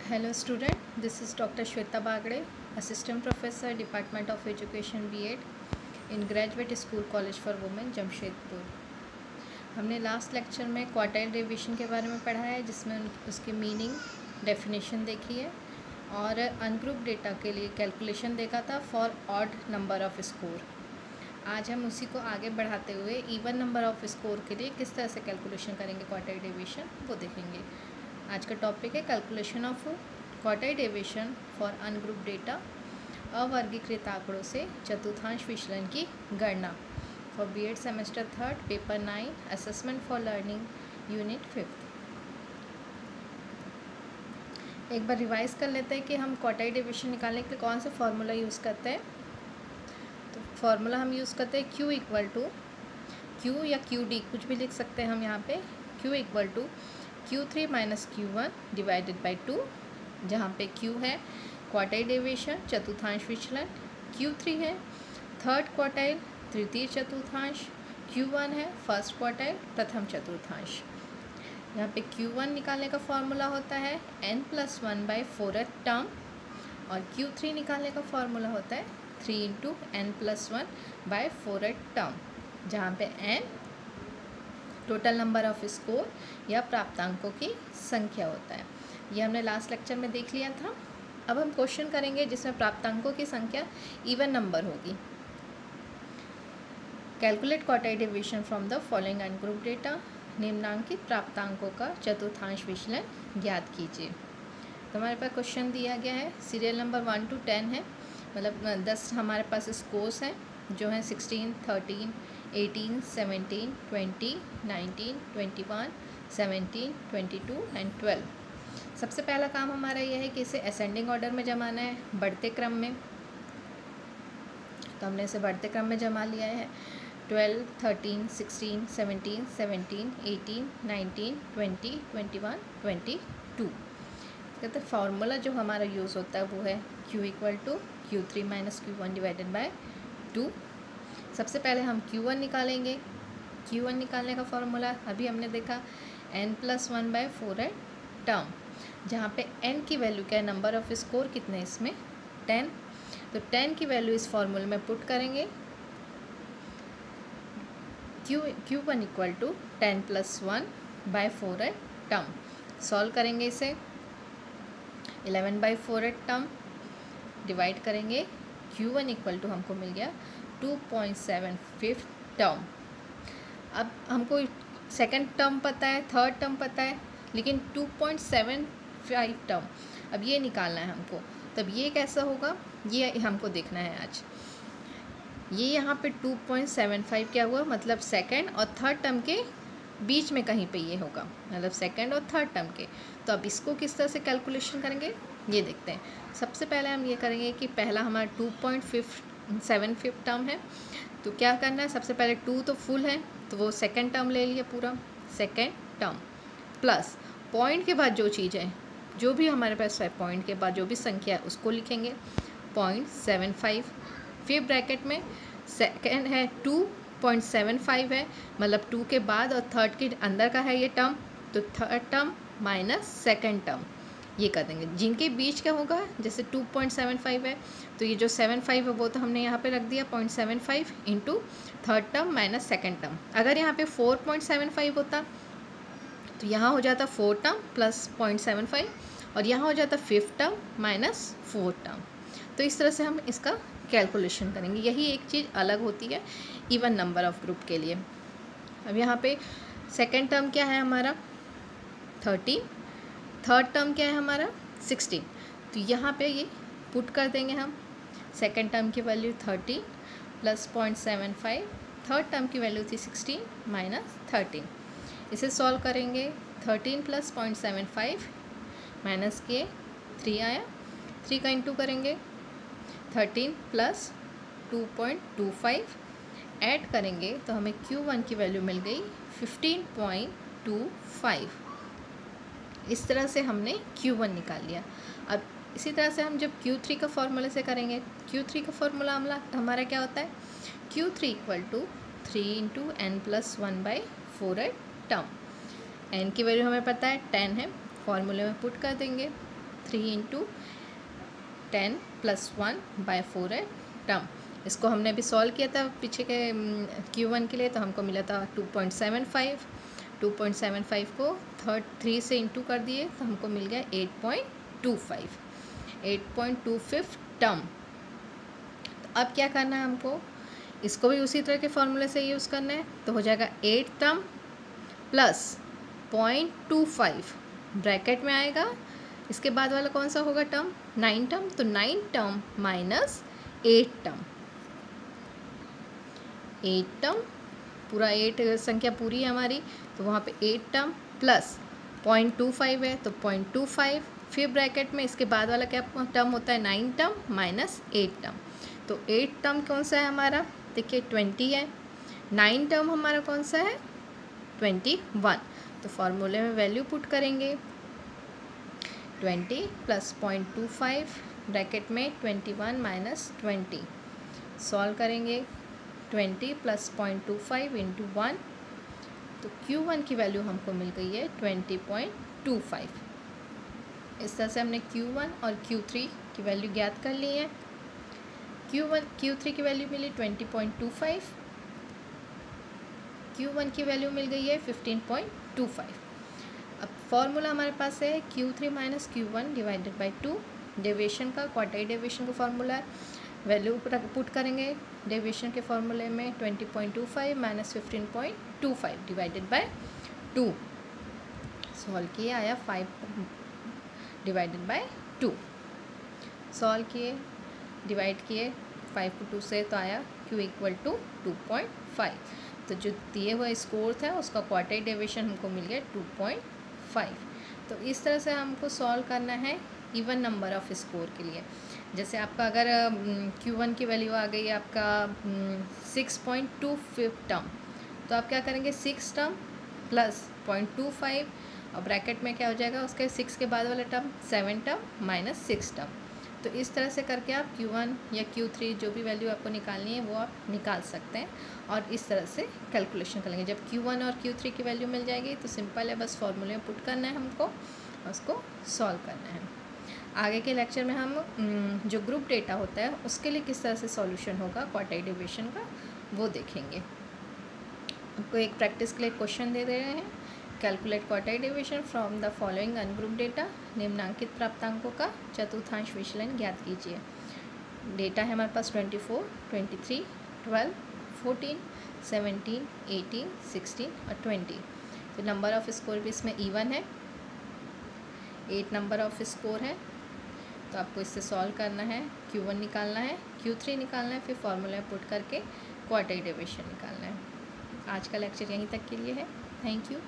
Hello student, this is Dr. Shweta Bagde, Assistant Professor, Department of Education B.Ed in Graduate School College for Women, Jamshedpur. हमने last lecture में quartile deviation के बारे में पढ़ा है, जिसमें उसकी मीनिंग, डेफिनेशन देखी है और अनग्रुप डेटा के लिए कैलकुलेशन देखा था for odd number off score. आज हम उसी को आगे बढ़ाते हुए इवन नंबर ऑफ स्कोर के लिए किस तरह से कैलकुलेशन करेंगे क्वार्टाइल डेविएशन, वो देखेंगे। आज का टॉपिक है calculation of quartile deviation for ungroup data, अवर्गीकृत आंकड़ों से चतुर्थांश विचलन की गणना, for B.Ed semester 3 paper 9 assessment for learning unit 5। एक बार रिवाइज कर लेते हैं कि हम क्वार्टाइल डेविएशन निकालने के लिए कौन सा फॉर्मूला यूज़ करते हैं। तो फॉर्मूला हम यूज़ करते हैं Q इक्वल टू Q या QD, कुछ भी लिख सकते हैं हम यहाँ पे। Q equal to Q3 minus Q1 divided by 2, जहाँ पे Q है क्वार्टाइल डेविएशन, चतुर्थांश विचलन, Q3 है थर्ड क्वार्टाइल, तृतीय चतुर्थांश, Q1 है फर्स्ट क्वार्टाइल, प्रथम चतुर्थांश। यहाँ पे Q1 निकालने का फॉर्मूला होता है n+1/4th टर्म और Q3 निकालने का फॉर्मूला होता है 3 × n+1/4th टर्म, जहाँ पे n total number off score या प्राप्तांकों की संख्या होता है। ये हमने लास्ट लेक्चर में देख लिया था। अब हम क्वेश्चन करेंगे जिसमें प्राप्तांकों की संख्या इवन नंबर होगी। Calculate quartile deviation from the following ungroup data, निम्नांकित प्राप्तांकों का चतुर्थांश विचलन ज्ञात कीजिए। तो हमारे पास क्वेश्चन दिया गया है, सीरियल नंबर 1 to 10 है, मतलब 10 हमारे पास स्कोर्स हैं जो हैं 16, 13, 18, 17, 20, 19, 21, 17, 22 एंड 12। सबसे पहला काम हमारा यह है कि इसे असेंडिंग ऑर्डर में जमाना है, बढ़ते क्रम में। तो हमने इसे बढ़ते क्रम में जमा लिया है। 12, 13, 16, 17, 17, 18, 19, 20, 21, 22। कहते हैं फार्मूला जो हमारा यूज़ होता है वो है Q equal to Q3 minus Q1 divided by 2। सबसे पहले हम Q1 निकालेंगे। Q1 निकालने का फॉर्मूला अभी हमने देखा n+1/4 टर्म, जहाँ पे n की वैल्यू क्या है, नंबर ऑफ स्कोर कितने इसमें 10। तो 10 की वैल्यू इस फॉर्मूले में पुट करेंगे। Q1 equal to 10+1/4 term, solve करेंगे इसे। 11/4 टर्म डिवाइड करेंगे। Q1 इक्वल टू हमको मिल गया 2.75 टर्म। अब हमको सेकंड टर्म पता है, थर्ड टर्म पता है, लेकिन 2.75 टर्म अब ये निकालना है हमको। तब ये कैसा होगा, ये हमको देखना है आज। ये यहाँ पे 2.75 क्या हुआ, मतलब सेकंड और थर्ड टर्म के बीच में कहीं पे ये होगा, मतलब सेकंड और थर्ड टर्म के। तो अब इसको किस तरह से कैलकुलेशन करेंगे ये देखते हैं। सबसे पहले हम ये करेंगे कि पहला हमारा 2.75 टर्म है, तो क्या करना है, सबसे पहले 2 तो फुल है तो वो सेकंड टर्म ले लिया पूरा, सेकंड टर्म प्लस पॉइंट के बाद जो चीज़ है, जो भी हमारे पास है पॉइंट के बाद जो भी संख्या है उसको लिखेंगे 0.75। फिर ब्रैकेट में सेकंड है 2.75 है, मतलब 2 के बाद और थर्ड के अंदर का है ये टर्म, तो third term minus second term ये कर देंगे। जिनके बीच क्या होगा, जैसे 2.75 है तो ये जो 75 है वो तो हमने यहाँ पे रख दिया 0.75 into third term minus second term. अगर यहाँ पे 4.75 होता तो यहाँ हो जाता 4 टर्म प्लस 0.75 और यहाँ हो जाता 5th term minus 4th term. तो इस तरह से हम इसका कैलकुलेशन करेंगे। यही एक चीज़ अलग होती है इवन नंबर ऑफ ग्रुप के लिए। अब यहाँ पे सेकंड टर्म क्या है हमारा 13, थर्ड टर्म क्या है हमारा 16। तो यहाँ पे ये पुट कर देंगे हम। सेकंड टर्म की वैल्यू 13 प्लस 0.75, थर्ड टर्म की वैल्यू थी 16 माइनस 13। इसे सॉल्व करेंगे। 13 प्लस 0.75 माइनस के 3 आया, 3 का इंटू करेंगे। 13 प्लस 2.25 ऐड करेंगे तो हमें Q1 की वैल्यू मिल गई 15.25। इस तरह से हमने Q1 निकाल लिया। अब इसी तरह से हम जब Q3 का फॉर्मूले से करेंगे, Q3 का फॉर्मूला हमारा क्या होता है, Q3 equal to 3 × n+1/4 term. n की वैल्यू हमें पता है 10 है, फॉर्मूले में पुट कर देंगे। 3 इंटू 10 + 1 बाय 4 है टर्म। इसको हमने अभी सॉल्व किया था पीछे के Q1 के लिए, तो हमको मिला था 2.75। 2.75 को 3 से इंटू कर दिए तो हमको मिल गया 8.25 8.25 टर्म। तो अब क्या करना है हमको, इसको भी उसी तरह के फॉर्मूले से यूज़ करना है। तो हो जाएगा 8 टर्म प्लस 0.25 ब्रैकेट में आएगा, इसके बाद वाला कौन सा होगा टर्म, 9 टर्म। तो 9 टर्म माइनस 8 टर्म, 8 टर्म पूरा 8 संख्या पूरी है हमारी, तो वहाँ पे 8 टर्म प्लस 0.25 है तो 0.25, फिर ब्रैकेट में इसके बाद वाला क्या टर्म होता है, 9 टर्म माइनस 8 टर्म। तो 8 टर्म कौन सा है हमारा, देखिए 20 है, 9 टर्म हमारा कौन सा है 21। तो फॉर्मूले में वैल्यू पुट करेंगे 20 प्लस 0.25 ब्रैकेट में 21 माइनस 20, सॉल्व करेंगे 20 प्लस 0.25 इंटू 1, तो Q1 की वैल्यू हमको मिल गई है 20.25। इस तरह से हमने Q1 और Q3 की वैल्यू ज्ञात कर ली है। Q3 की वैल्यू मिली 20.25, Q1 की वैल्यू मिल गई है 15.25। अब फॉर्मूला हमारे पास है Q3 minus Q1 divided by 2, deviation का, क्वार्टाइल डेविएशन का फॉर्मूला है। वैल्यू पुट करेंगे डेविएशन के फॉर्मूले में 20.25 माइनस 15.25 डिवाइडेड बाय 2, सॉल्व किए आया 5 डिवाइडेड बाय 2, सॉल्व किए डिवाइड किए 5 को 2 से तो आया Q इक्वल टू 2.5। तो जो दिए हुआ स्कोर था उसका क्वार्टाइल डेविएशन हमको मिल गया 2.5। तो इस तरह से हमको सॉल्व करना है इवन नंबर ऑफ स्कोर के लिए। जैसे आपका अगर Q1 की वैल्यू आ गई आपका 6.25 टर्म, तो आप क्या करेंगे 6 टर्म प्लस 0.25 और ब्रैकेट में क्या हो जाएगा उसके 6 के बाद वाला टर्म 7 टर्म माइनस 6 टर्म। तो इस तरह से करके आप Q1 या Q3 जो भी वैल्यू आपको निकालनी है वो आप निकाल सकते हैं और इस तरह से कैलकुलेशन करेंगे। जब Q1 और Q3 की वैल्यू मिल जाएगी तो सिंपल है, बस फॉर्मूले में पुट करना है हमको और उसको सॉल्व करना है। आगे के लेक्चर में हम जो ग्रुप डेटा होता है उसके लिए किस तरह से सॉल्यूशन होगा क्वार्टाइल डेविएशन का वो देखेंगे। आपको एक प्रैक्टिस के लिए क्वेश्चन दे रहे हैं, calculate quartile deviation from the following ungroup data, निम्नांकित प्राप्तांकों का चतुर्थांश विचलन ज्ञात कीजिए। डेटा है हमारे पास 24, 23, 12, 14, 17, 18, 16 और 20। तो नंबर ऑफ स्कोर भी इसमें इवन है, 8 नंबर ऑफ स्कोर है। तो आपको इससे सॉल्व करना है, Q1 निकालना है, Q3 निकालना है, फिर फॉर्मूला पुट करके क्वार्टाइल डेविएशन निकालना है। आज का लेक्चर यहीं तक के लिए है। Thank you.